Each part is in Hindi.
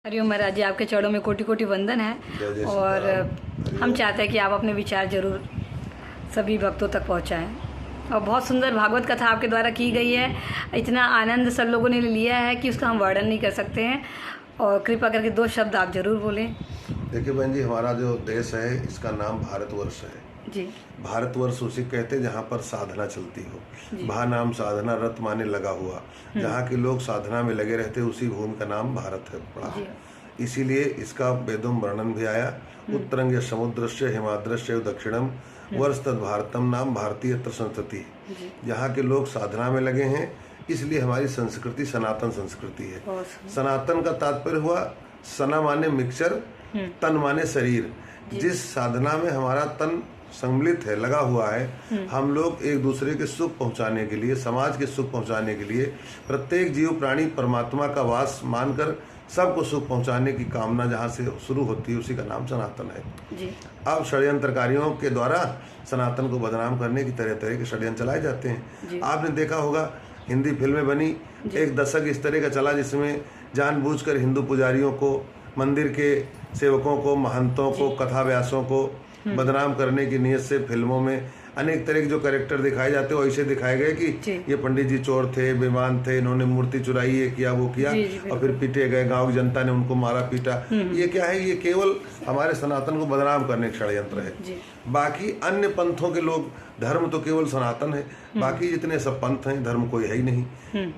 हरिओम महाराज जी, आपके चरणों में कोटि कोटि वंदन है। और हम चाहते हैं कि आप अपने विचार जरूर सभी भक्तों तक पहुंचाएं। और बहुत सुंदर भागवत कथा आपके द्वारा की गई है। इतना आनंद सब लोगों ने लिया है कि उसका हम वर्णन नहीं कर सकते हैं। और कृपा करके 2 शब्द आप जरूर बोलें। देखिए बहन जी, हमारा जो देश है इसका नाम भारतवर्ष है जी। भारतवर्ष उसे कहते हैं जहाँ पर साधना चलती हो। भा नाम साधना, रत माने लगा हुआ। जहाँ के लोग साधना में लगे रहते हैं उसी भूमि का नाम भारत है पड़ा। इसीलिए इसका वेदों वर्णन भी आया। उत्तरंग समुद्रस्य हिमाद्रस्य दक्षिणम वर्ष तद भारतम नाम भारतीय संस्कृति। यहाँ के लोग साधना में लगे हैं, इसलिए हमारी संस्कृति सनातन संस्कृति है। सनातन का तात्पर्य हुआ, सना माने मिक्सचर, तन माने शरीर। जिस साधना में हमारा तन सम्मिलित है, लगा हुआ है, हम लोग एक दूसरे के सुख पहुंचाने के लिए, समाज के सुख पहुंचाने के लिए, प्रत्येक जीव प्राणी परमात्मा का वास मानकर सबको सुख पहुंचाने की कामना जहाँ से शुरू होती है, उसी का नाम सनातन है। जी। अब षड्यंत्रकारियों के द्वारा सनातन को बदनाम करने की तरह तरह के षड्यंत्र चलाए जाते हैं। आपने देखा होगा, हिंदी फिल्में बनी, एक दशक इस तरह का चला जिसमें जानबूझकर हिंदू पुजारियों को, मंदिर के सेवकों को, महंतों को, कथा व्यासों को बदनाम करने की नीयत से फिल्मों में अनेक तरह के जो कैरेक्टर दिखाए जाते हैं वो ऐसे दिखाए गए कि ये पंडित जी चोर थे, बेईमान थे, इन्होंने मूर्ति चुराई, ये किया वो किया, और फिर पीटे गए, गांव की जनता ने उनको मारा पीटा। ये क्या है? ये केवल हमारे सनातन को बदनाम करने का षड्यंत्र है। बाकी अन्य पंथों के लोग, धर्म तो केवल सनातन है, बाकी जितने सब पंथ हैं धर्म कोई है ही नहीं।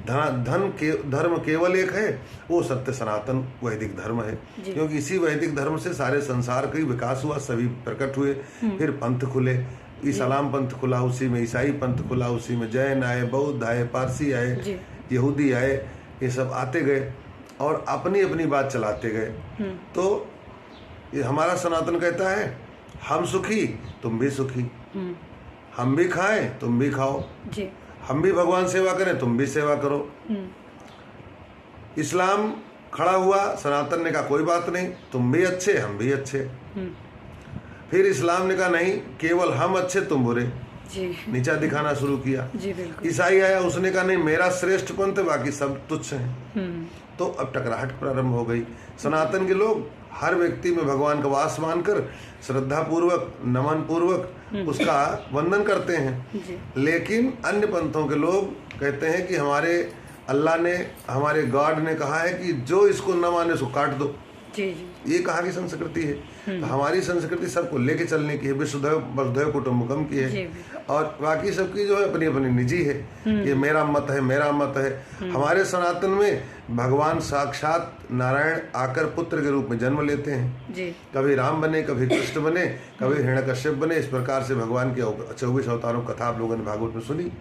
धर्म केवल एक है, वो सत्य सनातन वैदिक धर्म है। क्योंकि इसी वैदिक धर्म से सारे संसार का विकास हुआ, सभी प्रकट हुए, फिर पंथ खुले। इस्लाम पंथ खुला, उसी में ईसाई पंथ खुला, उसी में जैन आए, बौद्ध आए, पारसी आए, यहूदी आए, ये सब आते गए और अपनी अपनी बात चलाते गए। तो ये हमारा सनातन कहता है, हम सुखी तुम भी सुखी, हम भी खाएं तुम भी खाओ, हम भी भगवान सेवा करें तुम भी सेवा करो। इस्लाम खड़ा हुआ, सनातन ने कहा कोई बात नहीं, तुम भी अच्छे हम भी अच्छे। फिर इस्लाम ने कहा नहीं, केवल हम अच्छे तुम बुरे, नीचा दिखाना शुरू किया। ईसाई आया, उसने कहा नहीं, मेरा श्रेष्ठ पंथ है, बाकी सब तुच्छ हैं। तो अब टकराहट प्रारंभ हो गई। सनातन के लोग हर व्यक्ति में भगवान का वास मानकर श्रद्धा पूर्वक, नमन पूर्वक उसका वंदन करते हैं। लेकिन अन्य पंथों के लोग कहते हैं कि हमारे अल्लाह ने, हमारे गॉड ने कहा है कि जो इसको न माने उसको काट दो। ये कहाँ की संस्कृति है? तो हमारी संस्कृति सबको लेके चलने की है, विश्वधैव वसुधैव कुटुम्बकम की है, और बाकी सबकी जो है अपनी अपनी निजी है। ये मेरा मत है, मेरा मत है। हमारे सनातन में भगवान साक्षात नारायण आकर पुत्र के रूप में जन्म लेते हैं। कभी राम बने, कभी कृष्ण बने, कभी हिरण्यकश्यप बने। इस प्रकार से भगवान के 24 अवतारों कथा आप लोगों ने भागवत में सुनी।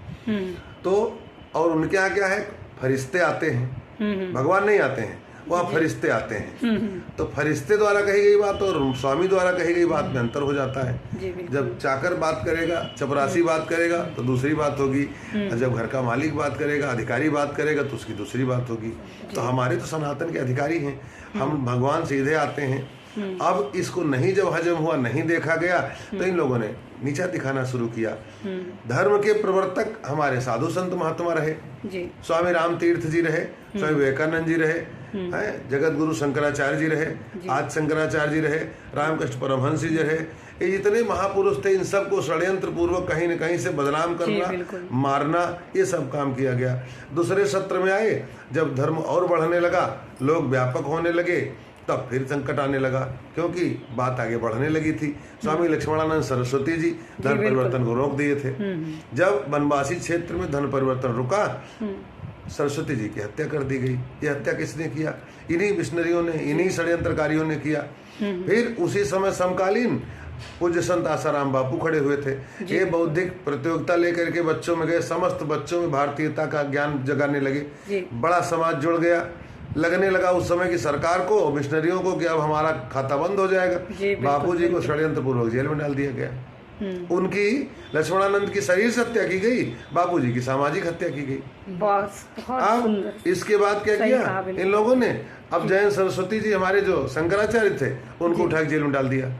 तो और उनके यहाँ क्या है, फरिश्ते आते हैं, भगवान नहीं आते हैं, वहाँ फरिश्ते आते हैं। तो फरिश्ते द्वारा कही गई बात और स्वामी द्वारा कही गई बात में अंतर हो जाता है। जब चाकर बात करेगा, चपरासी बात करेगा तो दूसरी बात होगी, और जब घर का मालिक बात करेगा, अधिकारी बात करेगा तो उसकी दूसरी बात होगी। तो हमारे तो सनातन के अधिकारी हैं, हम भगवान सीधे आते हैं। अब इसको नहीं जब हजम हुआ, नहीं देखा गया, तो इन लोगों ने नीचा दिखाना शुरू किया। धर्म के प्रवर्तक हमारे साधु संत महात्मा रहे, स्वामी राम तीर्थ जी रहे, स्वामी विवेकानंद जी रहे, जगत गुरु शंकराचार्य जी रहे, आज शंकराचार्य जी रहे, रामकृष्ण परमहंस जी रहे। ये जितने महापुरुष थे, इन सबको षड्यंत्र पूर्वक कहीं न कहीं से बदनाम करना, मारना, ये सब काम किया गया। दूसरे सत्र में आए, जब धर्म और बढ़ने लगा, लोग व्यापक होने लगे, तब फिर संकट आने लगा, क्योंकि बात आगे बढ़ने लगी थी। स्वामी लक्ष्मणानंद सरस्वती जी धन परिवर्तन को रोक दिए थे। जब वनवासी क्षेत्र में धन परिवर्तन रुका, सरस्वती जी की हत्या कर दी गई। ये हत्या किसने किया? इन्हीं मिशनरियों ने, इन्हीं षड्यंत्रकारियों ने किया। फिर उसी समय समकालीन पूज्य संत आसाराम बापू खड़े हुए थे। ये बौद्धिक प्रतियोगिता लेकर के बच्चों में गए, समस्त बच्चों में भारतीयता का ज्ञान जगाने लगे। बड़ा समाज जुड़ गया। लगने लगा उस समय की सरकार को, मिशनरियों को, कि अब हमारा खाता बंद हो जाएगा। बापूजी को षड्यंत्र पूर्वक जेल में डाल दिया गया। उनकी, लक्ष्मणानंद की शरीर से हत्या की गई, बापूजी की सामाजिक हत्या की गई। अब इसके बाद क्या किया इन लोगों ने? अब जैन सरस्वती जी हमारे जो शंकराचार्य थे, उनको उठा के जेल में डाल दिया।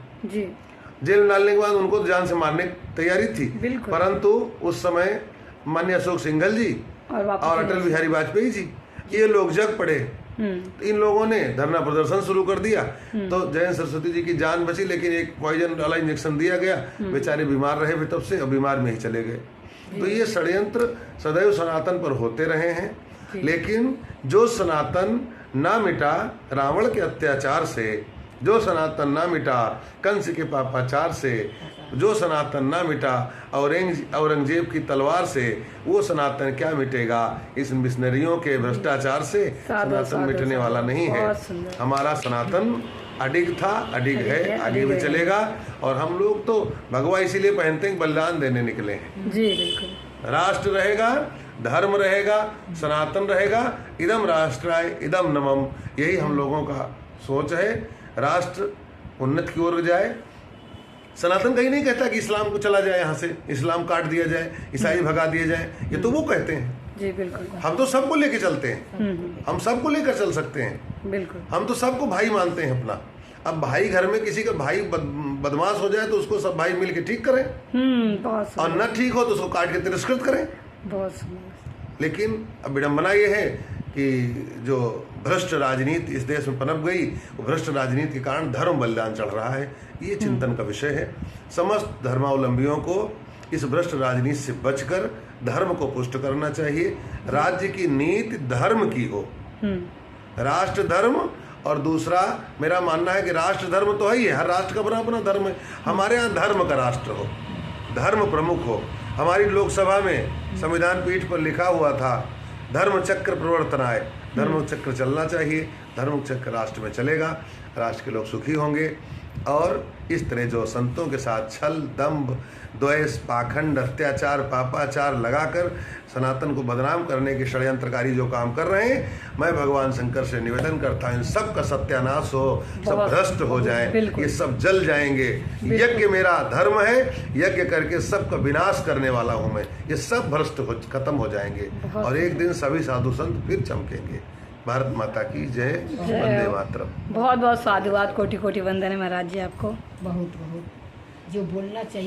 जेल में डालने के बाद उनको जान से मारने की तैयारी थी, परंतु उस समय माननीय अशोक सिंघल जी और अटल बिहारी वाजपेयी जी, ये लोग जग पड़े तो इन लोगों ने धरना प्रदर्शन शुरू कर दिया, तो जयंत सरस्वती जी की जान बची, लेकिन एक पॉइजन वाला इंजेक्शन दिया गया, बेचारे बीमार रहे फिर तब से, और बीमार में ही चले गए। तो ये षड्यंत्र सदैव सनातन पर होते रहे हैं, लेकिन जो सनातन ना मिटा रावण के अत्याचार से, जो सनातन ना मिटा कंस के पापाचार से, जो सनातन ना मिटा औरंगजेब की तलवार से, वो सनातन क्या मिटेगा इस मिशनरियों के भ्रष्टाचार से। सनातन मिटने वाला नहीं है। हमारा सनातन अडिग था, अडिग है, आगे भी चलेगा। और हम लोग तो भगवा इसीलिए पहनते हैं, बलिदान देने निकले हैं। जी बिल्कुल। राष्ट्र रहेगा, धर्म रहेगा, सनातन रहेगा, इदम राष्ट्राय इदम नमम, यही हम लोगों का सोच है। राष्ट्र उन्नत की ओर जाए। सनातन कहीं नहीं कहता कि इस्लाम को चला जाए, यहाँ से इस्लाम काट दिया जाए, ईसाई भगा दिए जाए, ये तो वो कहते हैं। जी बिल्कुल। हम तो सबको लेके चलते हैं, हम सबको लेकर चल सकते हैं, बिल्कुल। हम तो सबको भाई मानते हैं अपना। अब भाई घर में किसी का भाई बदमाश हो जाए तो उसको सब भाई मिल के ठीक करें, और न ठीक हो तो उसको काट के तिरस्कृत करें। बहुत। लेकिन अब विडंबना ये है कि जो भ्रष्ट राजनीति इस देश में पनप गई, वो भ्रष्ट राजनीति के कारण धर्म बलिदान चढ़ रहा है। ये चिंतन का विषय है। समस्त धर्मावलंबियों को इस भ्रष्ट राजनीति से बचकर धर्म को पुष्ट करना चाहिए। राज्य की नीति धर्म की हो, राष्ट्र धर्म, और दूसरा मेरा मानना है कि राष्ट्र धर्म तो है ही है, हर राष्ट्र का अपना अपना धर्म है। हमारे यहाँ धर्म का राष्ट्र हो, धर्म प्रमुख हो। हमारी लोकसभा में संविधान पीठ पर लिखा हुआ था, धर्म चक्र प्रवर्तनाय, धर्म चक्र चलना चाहिए। धर्म चक्र राष्ट्र में चलेगा, राष्ट्र के लोग सुखी होंगे। और इस तरह जो संतों के साथ छल, दंभ, द्वेष, पाखंड, अत्याचार, पापाचार लगाकर सनातन को बदनाम करने के षड्यंत्रकारी जो काम कर रहे हैं, मैं भगवान शंकर से निवेदन करता हूँ, इन सब का सत्यानाश हो, सब भ्रष्ट हो जाए, ये सब जल जाएंगे। यज्ञ मेरा धर्म है, यज्ञ करके सबका विनाश करने वाला हूँ मैं। ये सब भ्रष्ट खत्म हो जाएंगे, और एक दिन सभी साधु संत फिर चमकेंगे। भारत माता की जय, वंदे मातरम। बहुत बहुत साधुवाद, कोटि कोटि वंदन है महाराज जी आपको। बहुत बहुत जो बोलना चाहिए।